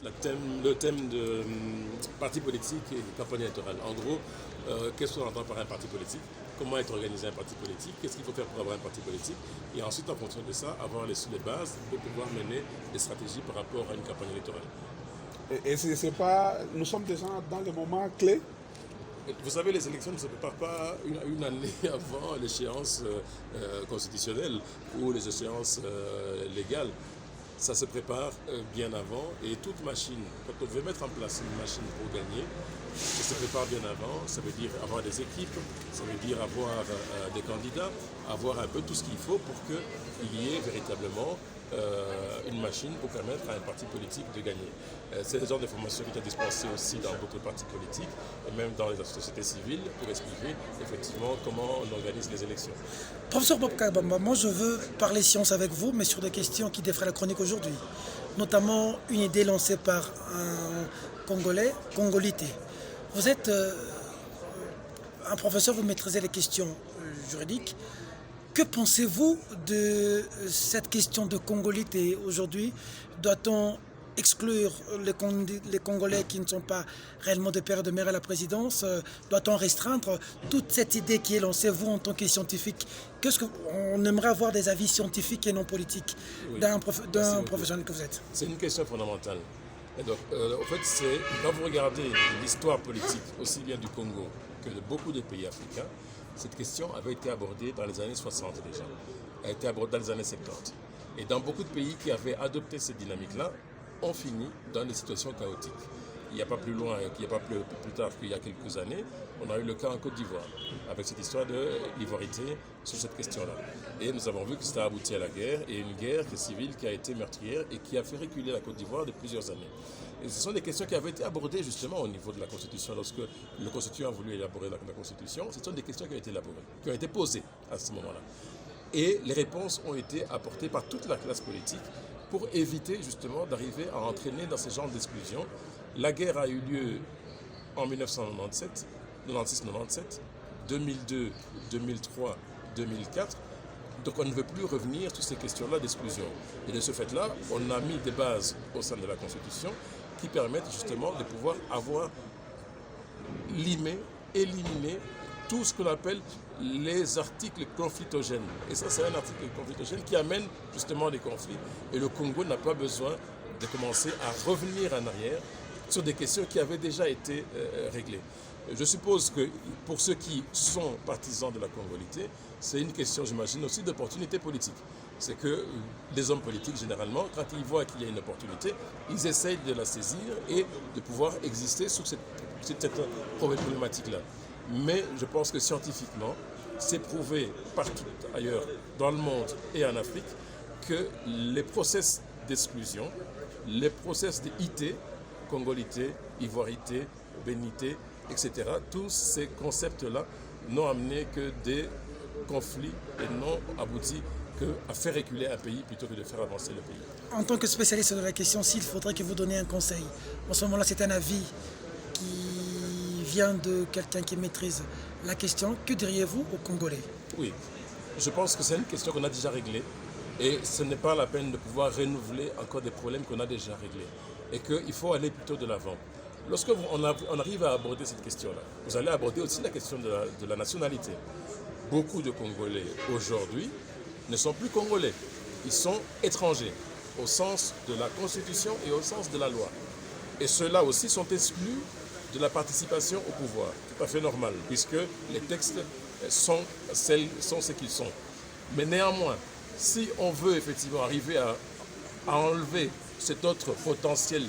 Le thème de parti politique et de campagne électorale. En gros, qu'est-ce qu'on entend par un parti politique? Comment est organisé un parti politique? Qu'est-ce qu'il faut faire pour avoir un parti politique? Et ensuite, en fonction de ça, avoir les bases pour pouvoir mener des stratégies par rapport à une campagne électorale. Et c'est pas, nous sommes déjà dans le moment clé. Vous savez, les élections ne se préparent pas une année avant l'échéance constitutionnelle ou les échéances légales. Ça se prépare bien avant et toute machine, quand on veut mettre en place une machine pour gagner, ça se prépare bien avant, ça veut dire avoir des équipes, ça veut dire avoir des candidats, avoir un peu tout ce qu'il faut pour qu'il y ait véritablement une machine pour permettre à un parti politique de gagner. C'est le genre de formation qui est dispensée aussi dans d'autres partis politiques et même dans les sociétés civiles pour expliquer effectivement comment on organise les élections. Professeur Bob Kabamba, moi je veux parler science avec vous, mais sur des questions qui défraient la chronique aujourd'hui. Notamment une idée lancée par un Congolais, Congolité. Vous êtes un professeur, vous maîtrisez les questions juridiques. Que pensez-vous de cette question de congolité aujourd'hui? Doit-on exclure les Congolais qui ne sont pas réellement de père et de mère à la présidence? Doit-on restreindre toute cette idée qui est lancée, vous en tant que scientifique? On aimerait avoir des avis scientifiques et non politiques d'un professionnel que vous êtes. C'est une question fondamentale. Et donc, en fait, quand vous regardez l'histoire politique, aussi bien du Congo que de beaucoup de pays africains, cette question avait été abordée dans les années 60 déjà. Elle a été abordée dans les années 70. Et dans beaucoup de pays qui avaient adopté cette dynamique-là, on finit dans des situations chaotiques. Il n'y a pas plus loin, il n'y a pas plus tard qu'il y a quelques années, on a eu le cas en Côte d'Ivoire, avec cette histoire de l'ivoirité sur cette question-là. Et nous avons vu que ça a abouti à la guerre, et une guerre civile qui a été meurtrière et qui a fait reculer la Côte d'Ivoire de plusieurs années. Et ce sont des questions qui avaient été abordées justement au niveau de la Constitution. Lorsque le Constituant a voulu élaborer la Constitution, ce sont des questions qui ont été élaborées, qui ont été posées à ce moment-là. Et les réponses ont été apportées par toute la classe politique pour éviter justement d'arriver à entraîner dans ce genre d'exclusion. La guerre a eu lieu en 1997, 96-97, 2002, 2003, 2004. Donc on ne veut plus revenir sur ces questions-là d'exclusion. Et de ce fait-là, on a mis des bases au sein de la Constitution qui permettent justement de pouvoir avoir éliminé tout ce qu'on appelle les articles conflictogènes. Et ça, c'est un article conflictogène qui amène justement des conflits. Et le Congo n'a pas besoin de commencer à revenir en arrière sur des questions qui avaient déjà été réglées. Je suppose que pour ceux qui sont partisans de la congolité, c'est une question, j'imagine, aussi d'opportunité politique. C'est que les hommes politiques, généralement, quand ils voient qu'il y a une opportunité, ils essayent de la saisir et de pouvoir exister sur cette problématique-là. Mais je pense que scientifiquement, c'est prouvé partout ailleurs dans le monde et en Afrique que les process d'exclusion, les process d'IT, congolité, ivoirité, bénité, etc., tous ces concepts-là n'ont amené que des conflits et n'ont abouti qu'à faire reculer un pays plutôt que de faire avancer le pays. En tant que spécialiste de la question, s'il faudrait que vous donniez un conseil, en ce moment-là, c'est un avis qui vient de quelqu'un qui maîtrise la question, que diriez-vous aux Congolais? Oui, je pense que c'est une question qu'on a déjà réglée et ce n'est pas la peine de pouvoir renouveler encore des problèmes qu'on a déjà réglés et qu'il faut aller plutôt de l'avant. Lorsque on arrive à aborder cette question-là, vous allez aborder aussi la question de la nationalité. Beaucoup de Congolais aujourd'hui ne sont plus Congolais, ils sont étrangers au sens de la Constitution et au sens de la loi. Et ceux-là aussi sont exclus de la participation au pouvoir, tout à fait normal, puisque les textes sont ce qu'ils sont. Mais néanmoins, si on veut effectivement arriver à enlever cet autre potentiel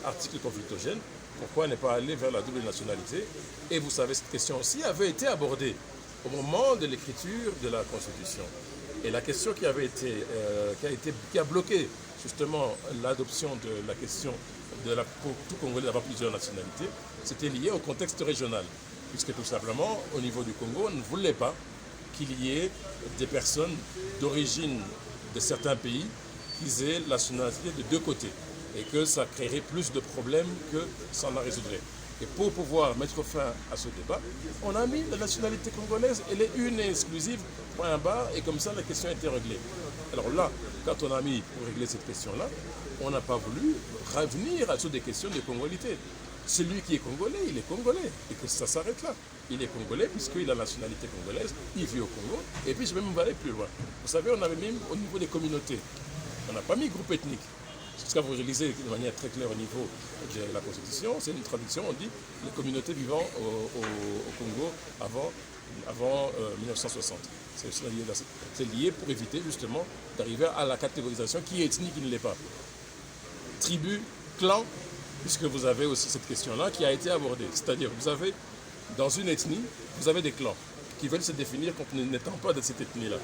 article conflictogène, pourquoi ne pas aller vers la double nationalité? Et vous savez, cette question aussi avait été abordée au moment de l'écriture de la Constitution. Et la question qui a bloqué justement l'adoption de la question pour tout Congolais d'avoir plusieurs nationalités, c'était lié au contexte régional. Puisque tout simplement, au niveau du Congo, on ne voulait pas qu'il y ait des personnes d'origine de certains pays qui aient la nationalité de deux côtés. Et que ça créerait plus de problèmes que ça en résoudrait. Et pour pouvoir mettre fin à ce débat, on a mis la nationalité congolaise, elle est une et exclusive, point barre, et comme ça la question a été réglée. Alors là, quand on a mis pour régler cette question-là, on n'a pas voulu revenir sur des questions de congolité. Celui qui est congolais, il est congolais. Et que ça s'arrête là. Il est congolais puisqu'il a la nationalité congolaise, il vit au Congo. Et puis je vais même aller plus loin. Vous savez, on avait même au niveau des communautés, on n'a pas mis groupe ethnique. Ce que vous réalisez de manière très claire au niveau de la Constitution, c'est une traduction, on dit les communautés vivant au Congo avant 1960. C'est lié pour éviter justement d'arriver à la catégorisation qui est ethnique, qui ne l'est pas. Tribu, clan, puisque vous avez aussi cette question-là qui a été abordée. C'est-à-dire, vous avez, dans une ethnie, vous avez des clans qui veulent se définir comme n'étant pas de cette ethnie-là.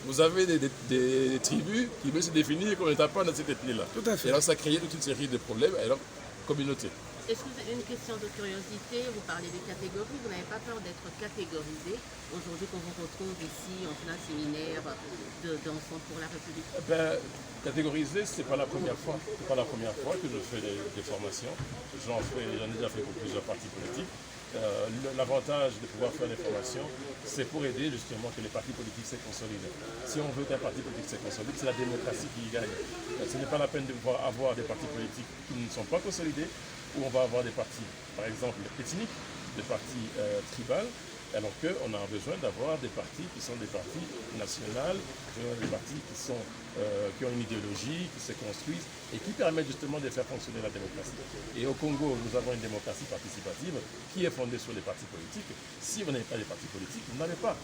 Vous avez des tribus qui veulent se définir comme n'étant pas de cette ethnie-là. Tout à fait. Et alors, ça a créé toute une série de problèmes. Et alors, communauté. Est-ce que c'est une question de curiosité? Vous parlez des catégories, vous n'avez pas peur d'être catégorisé aujourd'hui qu'on vous retrouve ici en plein séminaire d'enfants pour la République? Catégoriser, ce n'est pas la première fois. C'est pas la première fois que je fais des formations. J'en ai déjà fait pour plusieurs partis politiques. L'avantage de pouvoir faire des formations, c'est pour aider justement que les partis politiques se consolident. Si on veut qu'un parti politique se consolide, c'est la démocratie qui y gagne. Ce n'est pas la peine de pouvoir avoir des partis politiques qui ne sont pas consolidés, où on va avoir des partis, par exemple, ethniques, des partis tribales, alors qu'on a besoin d'avoir des partis qui sont des partis nationaux, des partis qui ont une idéologie, qui se construisent et qui permettent justement de faire fonctionner la démocratie. Et au Congo, nous avons une démocratie participative qui est fondée sur les partis politiques. Si vous n'avez pas des partis politiques, vous n'avez pas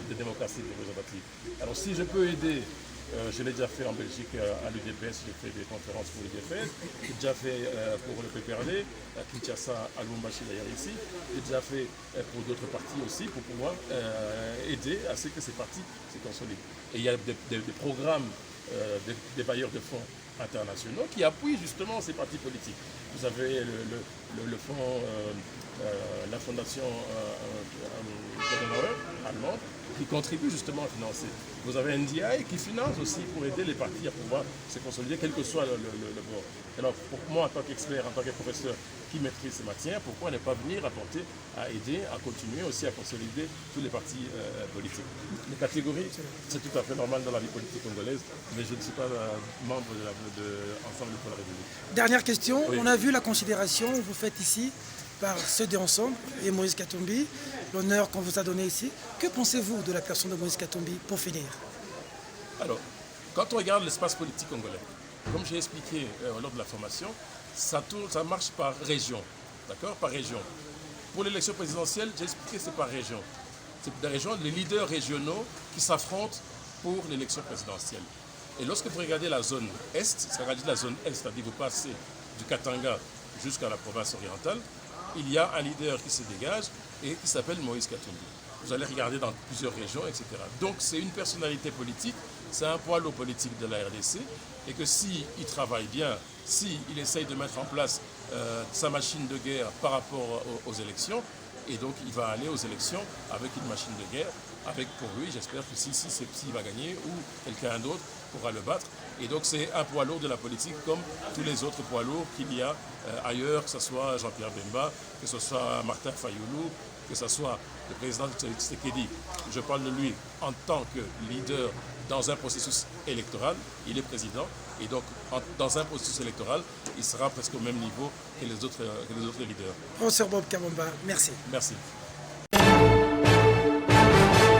de démocratie représentative. Alors si je peux aider, je l'ai déjà fait en Belgique à l'UDPS, j'ai fait des conférences pour l'UDPS, j'ai déjà fait pour le PPRD, à Kinshasa, à Lubumbashi d'ailleurs ici, j'ai déjà fait pour d'autres partis aussi pour pouvoir aider à ce que ces partis se consolident. Et il y a des programmes des bailleurs de fonds internationaux qui appuient justement ces partis politiques. Vous avez le fonds, la fondation allemande qui contribue justement à financer. Vous avez NDI qui finance aussi pour aider les partis à pouvoir se consolider, quel que soit le bord. Alors pour moi, en tant qu'expert, en tant que professeur qui maîtrise ces matières, pourquoi ne pas venir apporter, à aider, à continuer aussi à consolider tous les partis politiques. Les catégories, c'est tout à fait normal dans la vie politique congolaise, mais je ne suis pas membre de Ensemble pour la République. Dernière question, Oui. on a vu la considération que vous faites ici par ceux d'Ensemble et Moïse Katumbi, l'honneur qu'on vous a donné ici. Que pensez-vous de la personne de Moïse Katumbi pour finir? Alors, quand on regarde l'espace politique congolais, comme j'ai expliqué lors de la formation, ça marche par région, d'accord? Par région. Pour l'élection présidentielle, j'ai expliqué que c'est par région. C'est des régions, les leaders régionaux qui s'affrontent pour l'élection présidentielle. Et lorsque vous regardez la zone Est, c'est-à-dire la zone Est, c'est-à-dire vous passez du Katanga jusqu'à la province orientale, il y a un leader qui se dégage et qui s'appelle Moïse Katumbi. Vous allez regarder dans plusieurs régions, etc. Donc c'est une personnalité politique, c'est un poids lourd politique de la RDC, et que s'il travaille bien, s'il essaye de mettre en place sa machine de guerre par rapport aux élections, et donc il va aller aux élections avec une machine de guerre, avec pour lui, j'espère que si il va gagner, ou quelqu'un d'autre pourra le battre. Et donc c'est un poids lourd de la politique comme tous les autres poids lourds qu'il y a ailleurs, que ce soit Jean-Pierre Bemba, que ce soit Martin Fayoulou, que ce soit le président Tshisekedi. Je parle de lui en tant que leader dans un processus électoral, il est président, et donc dans un processus électoral, il sera presque au même niveau que les autres leaders. Professeur Bob Kabamba, merci. Merci.